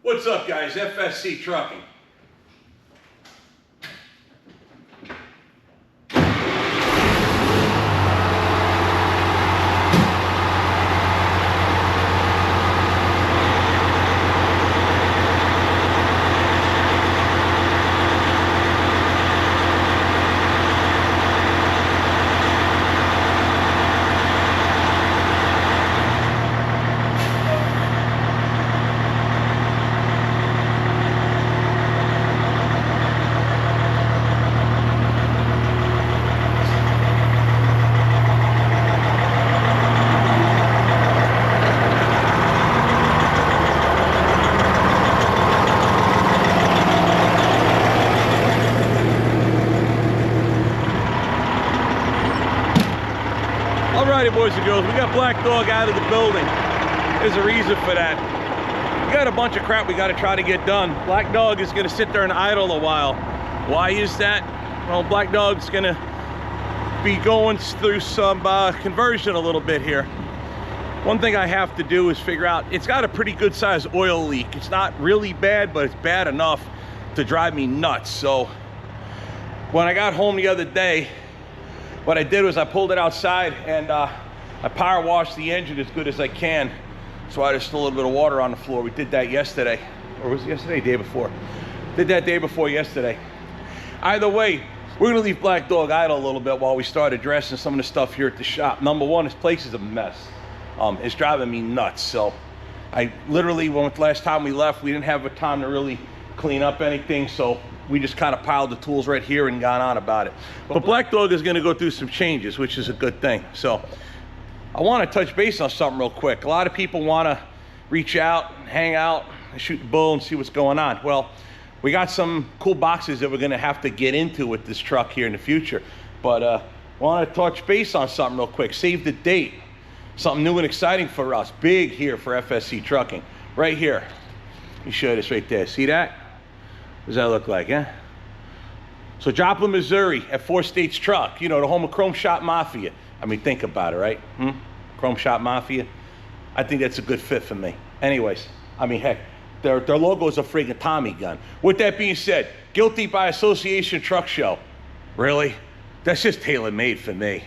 What's up, guys? FSC Trucking. Alrighty, boys and girls, we got Black Dog out of the building. There's a reason for that. We got a bunch of crap we got to try to get done. Black Dog is going to sit there and idle a while. Why is that? Well, Black Dog's going to be going through some conversion a little bit here. One thing I have to do is figure out, it's got a pretty good sized oil leak. It's not really bad, but it's bad enough to drive me nuts. So when I got home the other day, what I did was I pulled it outside and I power washed the engine as good as I can. That's why there's still a little bit of water on the floor. We did that yesterday. Or was it yesterday? Day before. Did that day before yesterday. Either way, we're gonna leave Black Dog idle a little bit while we start addressing some of the stuff here at the shop. Number one, this place is a mess. It's driving me nuts. So I literally, when the last time we left, we didn't have a time to really clean up anything. So we just kind of piled the tools right here and gone on about it. But Black Dog is gonna go through some changes, which is a good thing. So I wanna touch base on something real quick. A lot of people wanna reach out, hang out, and shoot the bull and see what's going on. Well, we got some cool boxes that we're gonna have to get into with this truck here in the future. But wanna touch base on something real quick. Save the date. Something new and exciting for us. Big here for FSC Trucking. Right here. Let me show you this right there. See that? What does that look like, eh? So Joplin, Missouri at 4 States Truck, you know, the home of Chrome Shop Mafia. I mean, think about it, right? Chrome Shop Mafia. I think that's a good fit for me. Anyways, I mean, heck, their logo is a friggin' Tommy gun. With that being said, Guilty by Association Truck Show. Really? That's just tailor-made for me.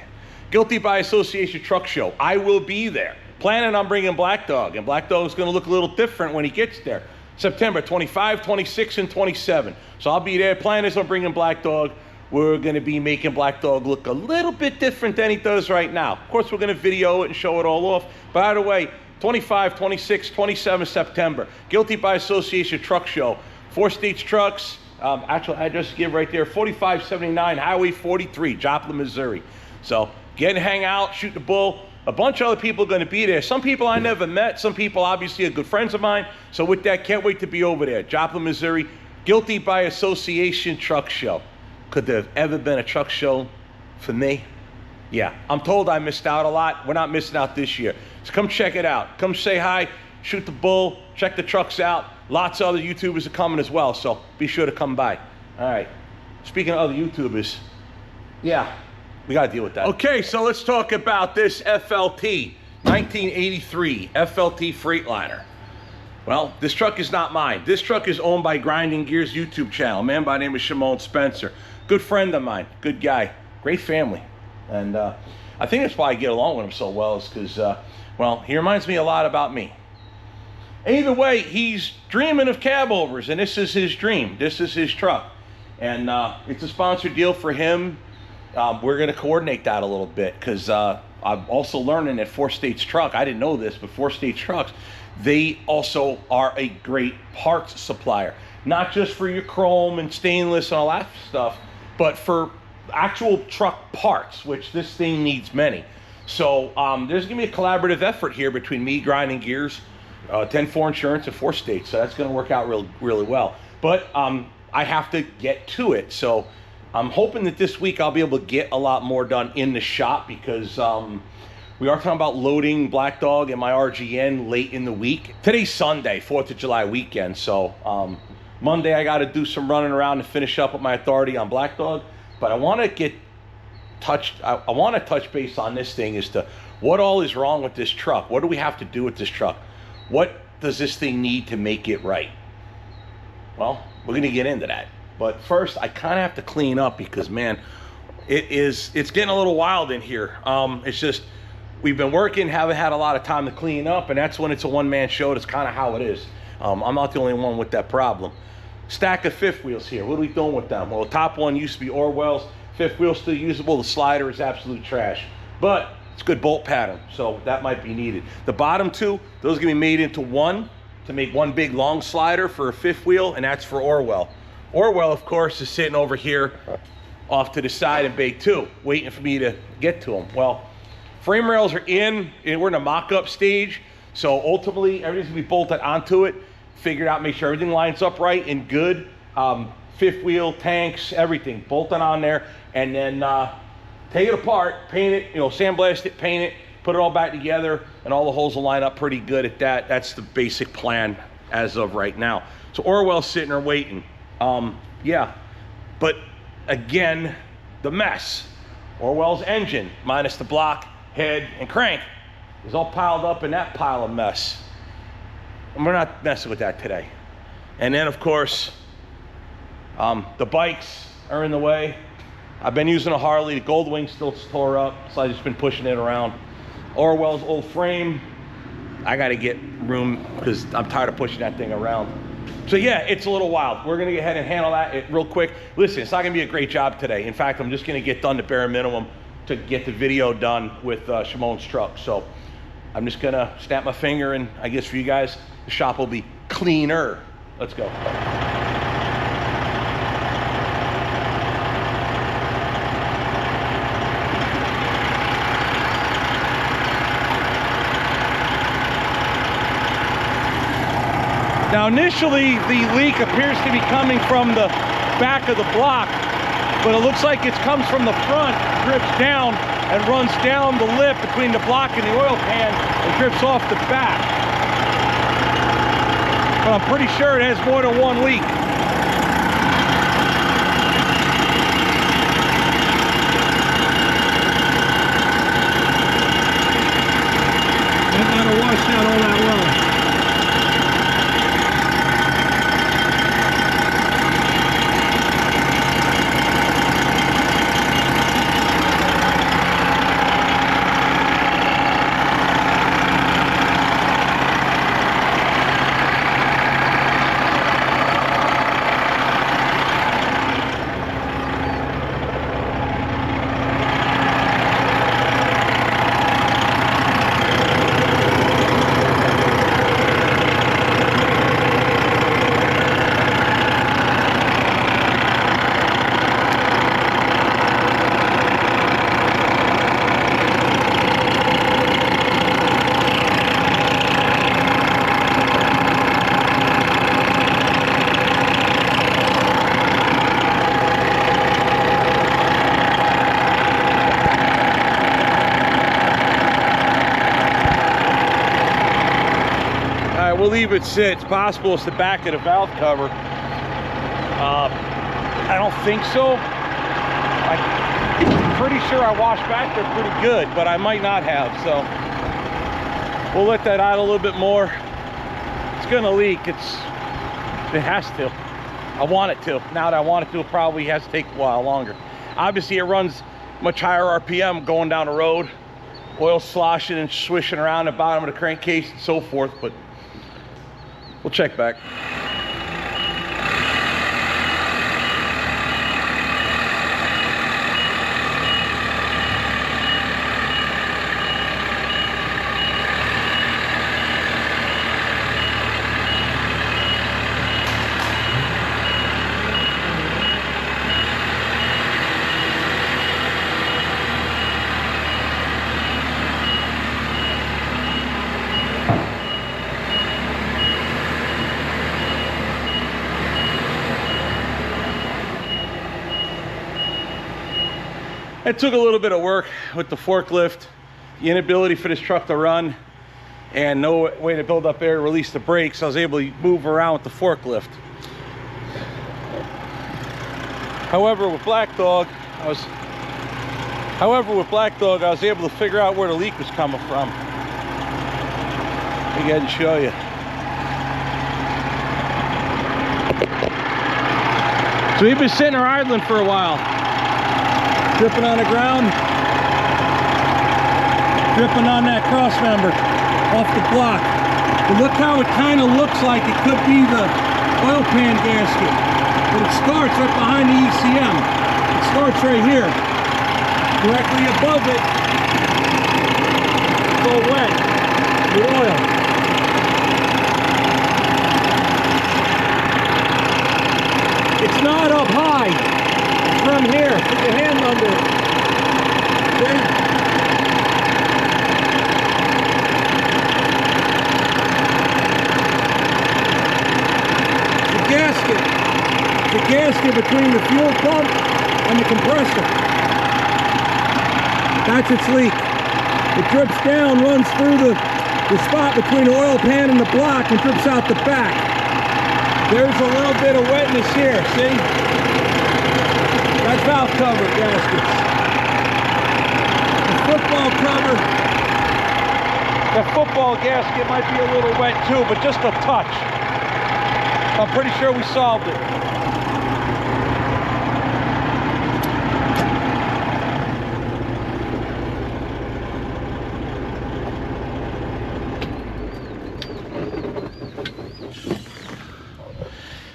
Guilty by Association Truck Show. I will be there. Planning on bringing Black Dog, and Black Dog is gonna look a little different when he gets there. September 25, 26, and 27. So I'll be there. Plan is on bringing Black Dog. We're gonna be making Black Dog look a little bit different than he does right now. Of course, we're gonna video it and show it all off. By the way, 25, 26, 27 September. Guilty by Association Truck Show. 4 States Trucks. Actual address to give right there. 4579 Highway 43, Joplin, Missouri. So get and hang out, shoot the bull. A bunch of other people are going to be there. Some people I never met. Some people obviously are good friends of mine. So with that, can't wait to be over there. Joplin, Missouri, Guilty by Association Truck Show. Could there have ever been a truck show for me? Yeah, I'm told I missed out a lot. We're not missing out this year. So come check it out. Come say hi, shoot the bull, check the trucks out. Lots of other YouTubers are coming as well, so be sure to come by. All right, speaking of other YouTubers, yeah, we gotta deal with that. Okay, so let's talk about this FLT, 1983 FLT Freightliner. Well, this truck is not mine. This truck is owned by Grind N Gears YouTube channel. A man by the name of Shimon Spencer. Good friend of mine, good guy, great family. And I think that's why I get along with him so well, is because, well, he reminds me a lot about me. Either way, he's dreaming of Cabovers, and this is his dream. This is his truck. And it's a sponsored deal for him. We're going to coordinate that a little bit, because I'm also learning at 4 States Truck. I didn't know this, but 4 States Trucks, they also are a great parts supplier. Not just for your chrome and stainless and all that stuff, but for actual truck parts, which this thing needs many. So there's going to be a collaborative effort here between me, Grind N Gears, 10-4 Insurance, and 4 States. So that's going to work out really well. But I have to get to it. So I'm hoping that this week I'll be able to get a lot more done in the shop, because we are talking about loading Black Dog and my RGN late in the week. Today's Sunday, 4th of July weekend. So Monday I got to do some running around and finish up with my authority on Black Dog. But I want to I want to touch base on this thing as to what all is wrong with this truck. What do we have to do with this truck? What does this thing need to make it right? Well, we're gonna get into that. But first, I kind of have to clean up because, man, it's getting a little wild in here. It's just, we've been working, haven't had a lot of time to clean up, and that's when it's a one-man show. That's kind of how it is. I'm not the only one with that problem. Stack of fifth wheels here. What are we doing with them? Well, the top one used to be Orwell's. Fifth wheel still usable. The slider is absolute trash, but it's good bolt pattern, so that might be needed. The bottom two, those are gonna be made into one to make one big long slider for a fifth wheel, and that's for Orwell. Orwell, of course, is sitting over here off to the side in bay 2, waiting for me to get to them. Well, frame rails are in, and we're in a mock-up stage, so ultimately everything's gonna be bolted onto it, figured out, make sure everything lines up right and good. Fifth wheel, tanks, everything bolted on there, and then take it apart, paint it, sandblast it, paint it, put it all back together, and all the holes will line up pretty good at that. That's the basic plan as of right now. So Orwell's sitting there waiting. Yeah, but again, the mess. Orwell's engine, minus the block, head, and crank, is all piled up in that pile of mess. And we're not messing with that today. And then, of course, the bikes are in the way. I've been using a Harley. The gold wing's still tore up, so I've just been pushing it around. Orwell's old frame, I gotta get room because I'm tired of pushing that thing around. So yeah, it's a little wild. We're gonna go ahead and handle that real quick. Listen, it's not gonna be a great job today. In fact, I'm just gonna get done the bare minimum to get the video done with Shimon's truck. So I'm just gonna snap my finger, and I guess for you guys, the shop will be cleaner. Let's go. Now initially the leak appears to be coming from the back of the block, but it looks like it comes from the front, drips down and runs down the lip between the block and the oil pan and drips off the back. But I'm pretty sure it has more than one leak. That ought to wash out all that well. We'll leave it sit. It's possible it's the back of the valve cover. I don't think so. I'm pretty sure I washed back there pretty good, but I might not have. So we'll let that idle a little bit more. It's gonna leak. It has to. I want it to. Now that I want it to, it probably has to take a while longer. Obviously, it runs much higher RPM going down the road. Oil sloshing and swishing around the bottom of the crankcase and so forth, but we'll check back. It took a little bit of work with the forklift, the inability for this truck to run, and no way to build up air to release the brakes. I was able to move around with the forklift. However, with Black Dog, I was able to figure out where the leak was coming from. Let me go ahead and show you. So we've been sitting there idling for a while. Dripping on the ground. Dripping on that cross member off the block. But look how it kind of looks like it could be the oil pan gasket. But it starts right behind the ECM. It starts right here. Directly above it. It's all wet with oil. It's not up high. It's from here. Put your hand under it. See? The gasket. The gasket between the fuel pump and the compressor. That's its leak. It drips down, runs through the spot between the oil pan and the block and drips out the back. There's a little bit of wetness here, see? That's valve cover gaskets. The football cover, the football gasket might be a little wet too, but just a touch. I'm pretty sure we solved it.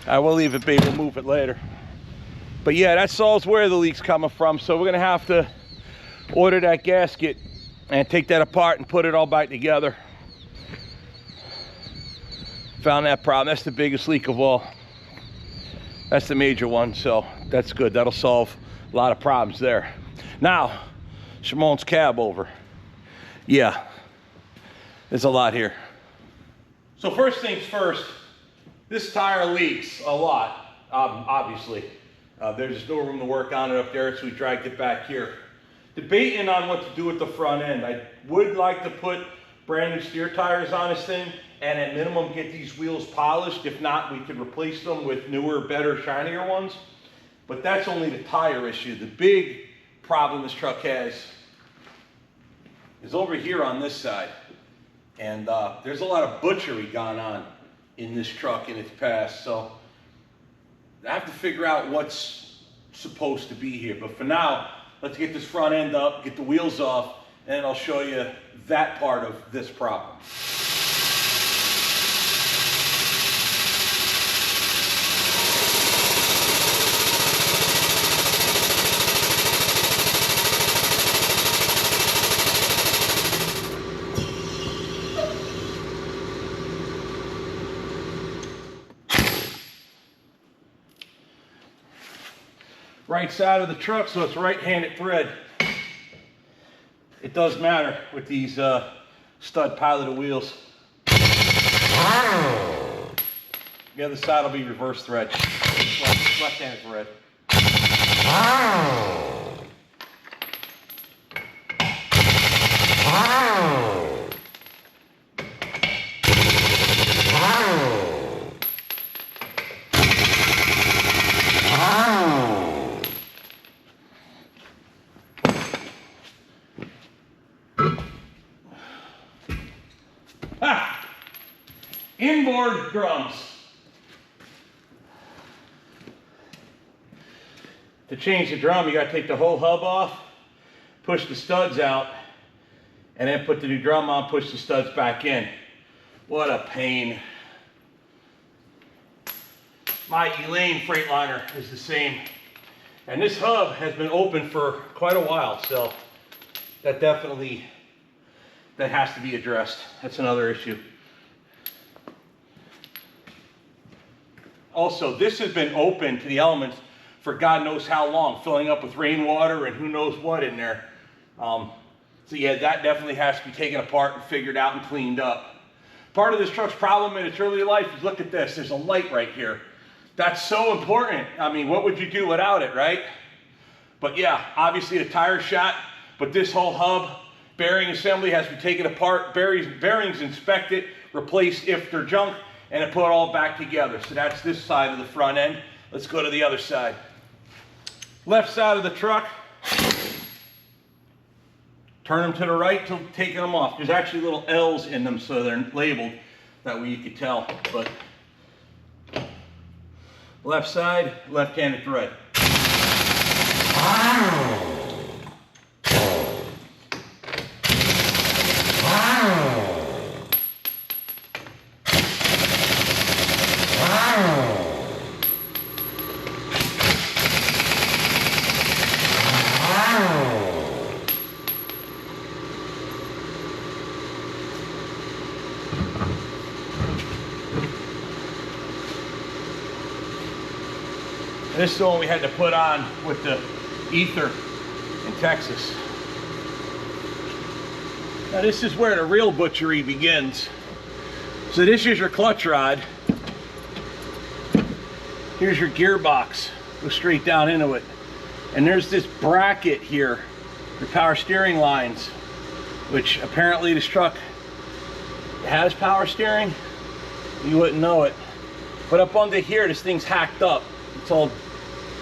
I will leave it be, we'll move it later. But yeah, that solves where the leak's coming from. So we're gonna have to order that gasket and take that apart and put it all back together. Found that problem. That's the biggest leak of all. That's the major one, so that's good. That'll solve a lot of problems there. Now, Shimon's Cabover. Yeah, there's a lot here. So first things first, this tire leaks a lot, obviously. There's no room to work on it up there, so we dragged it back here. Debating on what to do with the front end. I would like to put brand new steer tires on this thing, and at minimum get these wheels polished. If not, we could replace them with newer, better, shinier ones. But that's only the tire issue. The big problem this truck has is over here on this side. And there's a lot of butchery gone on in this truck in its past, so I have to figure out what's supposed to be here. But for now, let's get this front end up, get the wheels off, and I'll show you that part of this problem. Right side of the truck, so it's right-handed thread. It does matter with these stud piloted wheels. The other side will be reverse thread, left-handed thread. Inboard drums. To change the drum, you got to take the whole hub off, push the studs out, and then put the new drum on, push the studs back in. What a pain. My Elaine Freightliner is the same. And this hub has been open for quite a while, so that definitely, that has to be addressed. That's another issue. Also, this has been open to the elements for God knows how long, filling up with rainwater and who knows what in there. So yeah, that definitely has to be taken apart and figured out and cleaned up. Part of this truck's problem in its early life is, look at this, there's a light right here. That's so important. I mean, what would you do without it, right? But yeah, obviously a tire shot, but this whole hub, bearing assembly has to be taken apart, bearings inspected, replaced if they're junk, and it put it all back together. So that's this side of the front end. Let's go to the other side. Left side of the truck, turn them to the right till taking them off. There's actually little L's in them, so they're labeled. That way you could tell. But Left side, left-handed thread. This is the one we had to put on with the ether in Texas. Now this is where the real butchery begins. So this is your clutch rod. Here's your gearbox. Go straight down into it. And there's this bracket here for power steering lines, which apparently this truck has power steering. You wouldn't know it. But up under here, this thing's hacked up. It's all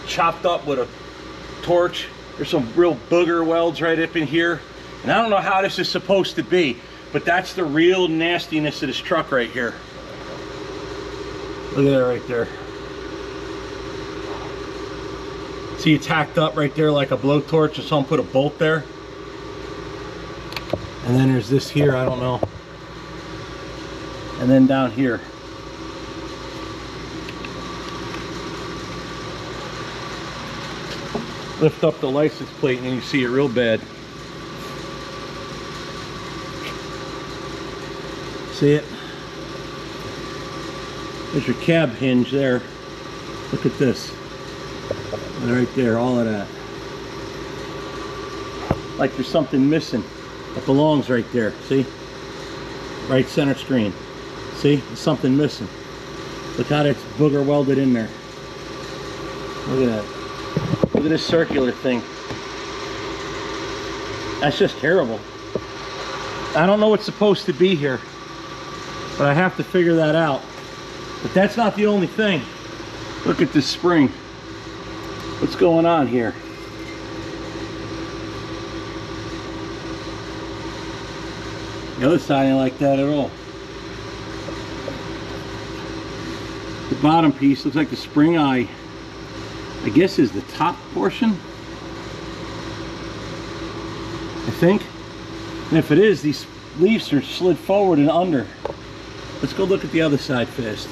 chopped up with a torch. There's some real booger welds right up in here. And I don't know how this is supposed to be, but that's the real nastiness of this truck right here. Look at that right there. See, it's hacked up right there like a blowtorch, or someone put a bolt there. And then there's this here, I don't know. And then down here. Lift up the license plate and you see it real bad. See it? There's your cab hinge there. Look at this. Right there, all of that. Like there's something missing. It belongs right there, see? Right center screen. See? There's something missing. Look how that's booger welded in there. Look at that. Look at this circular thing. That's just terrible. I don't know what's supposed to be here, but I have to figure that out. But that's not the only thing. Look at this spring. What's going on here? The other side ain't like that at all. The bottom piece looks like the spring eye, I guess, is the top portion, I think. And if it is, these leaves are slid forward and under. Let's go look at the other side first.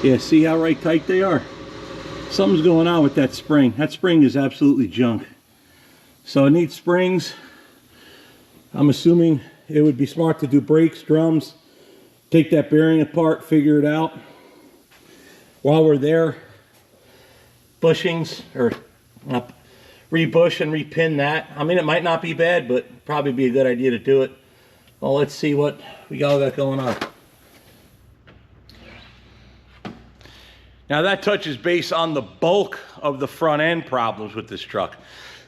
Yeah, see how right tight they are? Something's going on with that spring. That spring is absolutely junk. So it needs springs. I'm assuming it would be smart to do brakes, drums, take that bearing apart, figure it out. While we're there, bushings, or rebush and repin that. I mean, it might not be bad, but probably be a good idea to do it. Well, let's see what we all got going on. Now that touches base on the bulk of the front end problems with this truck.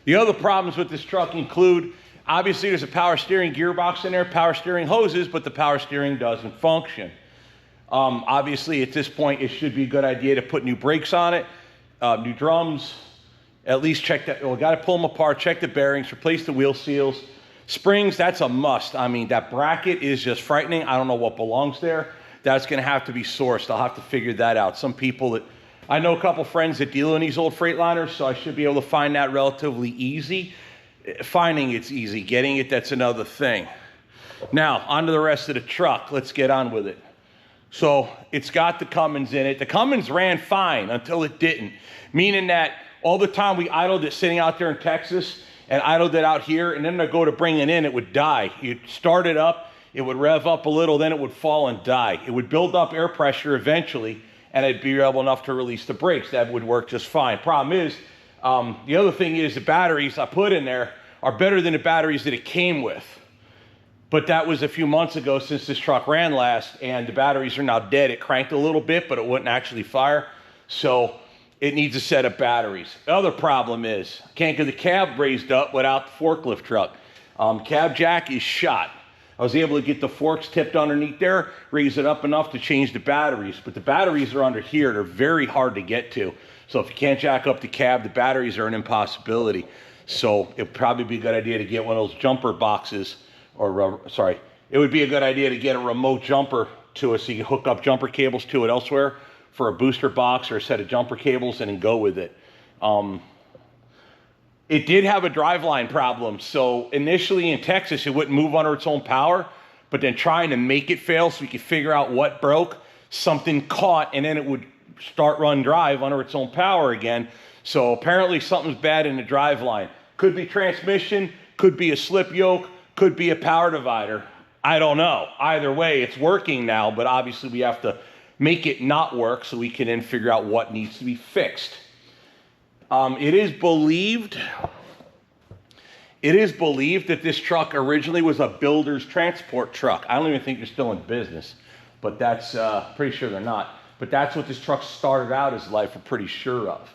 The other problems with this truck include, obviously there's a power steering gearbox in there, power steering hoses, but the power steering doesn't function. Obviously at this point it should be a good idea to put new brakes on it, new drums, at least check that. Well, got to pull them apart, check the bearings, replace the wheel seals. Springs, that's a must. I mean, that bracket is just frightening. I don't know what belongs there. That's going to have to be sourced. I'll have to figure that out. Some people that, I know a couple friends that deal in these old Freightliners, so I should be able to find that relatively easy. Finding it's easy. Getting it, that's another thing. Now, on to the rest of the truck. Let's get on with it. So, it's got the Cummins in it. The Cummins ran fine until it didn't. Meaning that all the time we idled it sitting out there in Texas and idled it out here, and then I go to bring it in, it would die. You'd start it up, it would rev up a little, then it would fall and die. It would build up air pressure eventually, and it'd be able enough to release the brakes. That would work just fine. Problem is, the other thing is the batteries I put in there are better than the batteries that it came with. But that was a few months ago since this truck ran last, and the batteries are now dead. It cranked a little bit, but it wouldn't actually fire. So it needs a set of batteries. The other problem is, I can't get the cab raised up without the forklift truck. Cab jack is shot. I was able to get the forks tipped underneath there, raise it up enough to change the batteries, but the batteries are under here. They're very hard to get to. So if you can't jack up the cab, the batteries are an impossibility. So it'd probably be a good idea to get one of those jumper boxes, or sorry, it would be a good idea to get a remote jumper to it so you can hook up jumper cables to it elsewhere for a booster box or a set of jumper cables and then go with it. It did have a driveline problem. So initially in Texas, it wouldn't move under its own power, but then trying to make it fail so we could figure out what broke, something caught, and then it would start run drive under its own power again. So apparently something's bad in the driveline. Could be transmission, could be a slip yoke, could be a power divider. I don't know. Either way, it's working now, but obviously we have to make it not work so we can then figure out what needs to be fixed. It is believed that this truck originally was a builder's transport truck. I don't even think they're still in business, but that's pretty sure they're not. But that's what this truck started out as life, we're pretty sure of.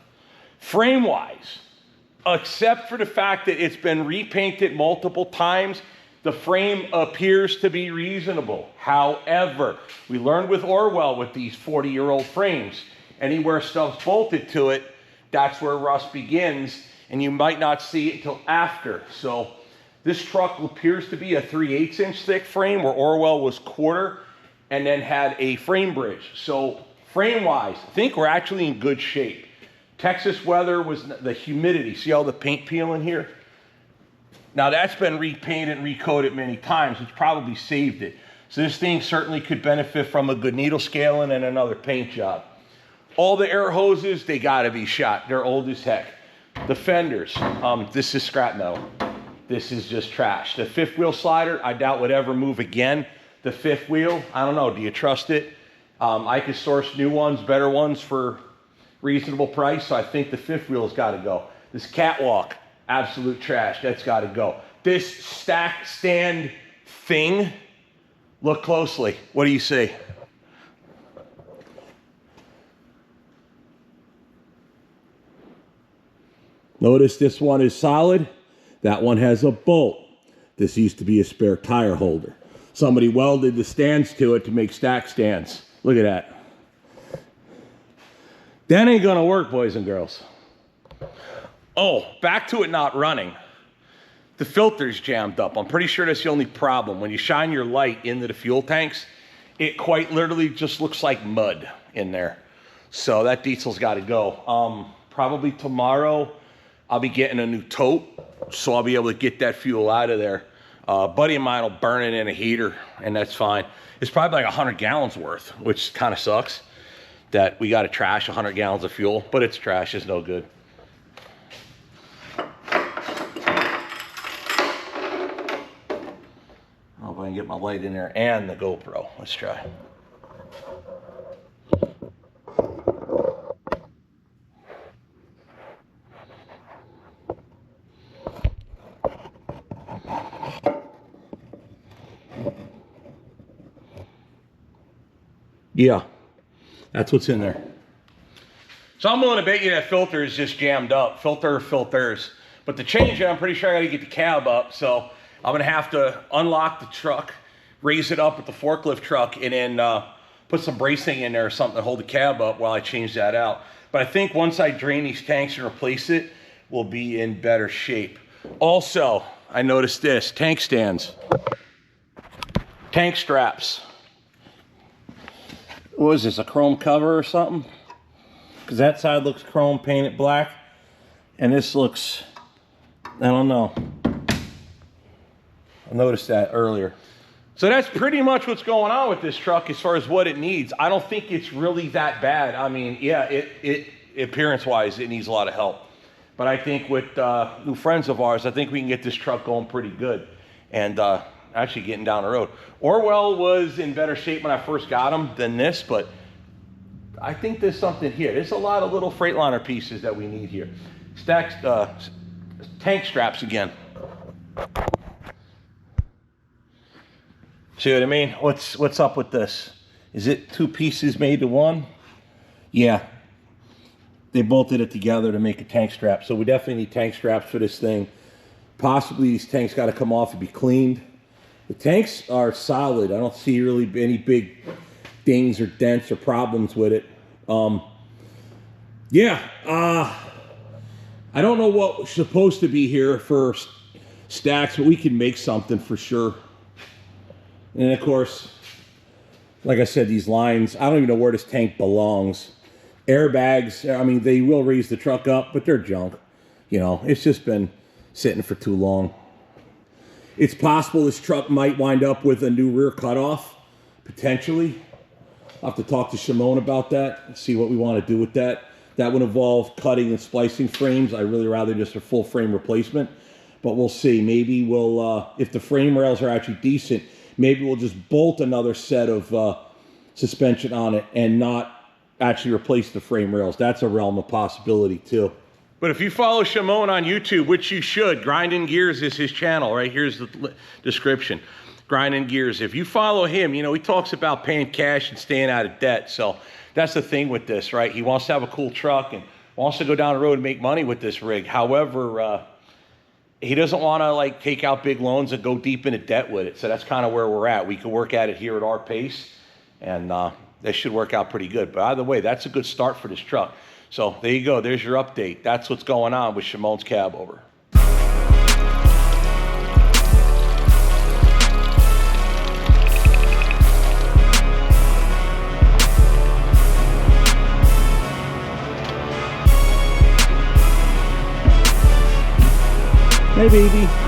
Frame-wise, except for the fact that it's been repainted multiple times, the frame appears to be reasonable. However, we learned with Orwell with these 40-year-old frames, anywhere stuff's bolted to it, that's where rust begins, and you might not see it until after. So this truck appears to be a 3/8 inch thick frame where Orwell was quarter and then had a frame bridge. So frame-wise, I think we're actually in good shape. Texas weather was the humidity. See all the paint peeling here? Now that's been repainted and recoated many times, which probably saved it. So this thing certainly could benefit from a good needle scaling and another paint job. All the air hoses, they gotta be shot. They're old as heck. The fenders, this is scrap metal. This is just trash. The fifth wheel slider, I doubt would ever move again. The fifth wheel, I don't know, do you trust it? I could source new ones, better ones for reasonable price, so I think the fifth wheel's gotta go. This catwalk, absolute trash, that's gotta go. This stack stand thing, look closely. What do you see? Notice this one is solid. That one has a bolt. This used to be a spare tire holder. Somebody welded the stands to it to make stack stands. Look at that. That ain't gonna work, boys and girls. Oh, back to it not running. The filter's jammed up. I'm pretty sure that's the only problem. When you shine your light into the fuel tanks, it quite literally just looks like mud in there. So that diesel's gotta go. Probably tomorrow, I'll be getting a new tote, so I'll be able to get that fuel out of there. A buddy of mine will burn it in a heater, and that's fine. It's probably like 100 gallons worth, which kind of sucks that we got to trash 100 gallons of fuel, but it's trash, it's no good. I hope I can get my light in there and the GoPro. Let's try. Yeah, that's what's in there. So I'm willing to bet you that filter is just jammed up. Filters. But to change it, I'm pretty sure I gotta get the cab up. So I'm gonna have to unlock the truck, raise it up with the forklift truck, and then put some bracing in there or something to hold the cab up while I change that out. But I think once I drain these tanks and replace it, we'll be in better shape. Also, I noticed this, tank stands, tank straps. What is this, a chrome cover or something? Because that side looks chrome painted black, and this looks, I don't know. I noticed that earlier. So that's pretty much what's going on with this truck as far as what it needs. I don't think it's really that bad. I mean, yeah, it appearance-wise, it needs a lot of help. But I think with new friends of ours, I think we can get this truck going pretty good. And actually getting down the road. Orwell was in better shape when I first got him than this, but I think there's something here. There's a lot of little Freightliner pieces that we need here. Stacks, tank straps again. See what I mean? What's up with this? Is it two pieces made to one? Yeah. They bolted it together to make a tank strap. So we definitely need tank straps for this thing. Possibly these tanks got to come off and be cleaned. The tanks are solid. I don't see really any big dings or dents or problems with it. Yeah, I don't know what's supposed to be here for stacks, but we can make something for sure. And of course, Like I said, these lines, I don't even know where this tank belongs. Airbags, I mean, they will raise the truck up, but they're junk. You know, it's just been sitting for too long. It's possible this truck might wind up with a new rear cutoff, potentially. I'll have to talk to Shimon about that and see what we want to do with that. That would involve cutting and splicing frames. I really rather just a full frame replacement, but we'll see. Maybe we'll, if the frame rails are actually decent, maybe we'll just bolt another set of suspension on it and not actually replace the frame rails. That's a realm of possibility too. But if you follow Shimon on YouTube, which you should, Grind N Gears is his channel, right? Here's the description. Grind N Gears. If you follow him, you know, he talks about paying cash and staying out of debt. So that's the thing with this, right? He wants to have a cool truck and wants to go down the road and make money with this rig. However, he doesn't want to like take out big loans and go deep into debt with it. So that's kind of where we're at. We can work at it here at our pace, and that should work out pretty good. But either way, that's a good start for this truck. So there you go. There's your update. That's what's going on with Shimon's Cabover. Hey, baby.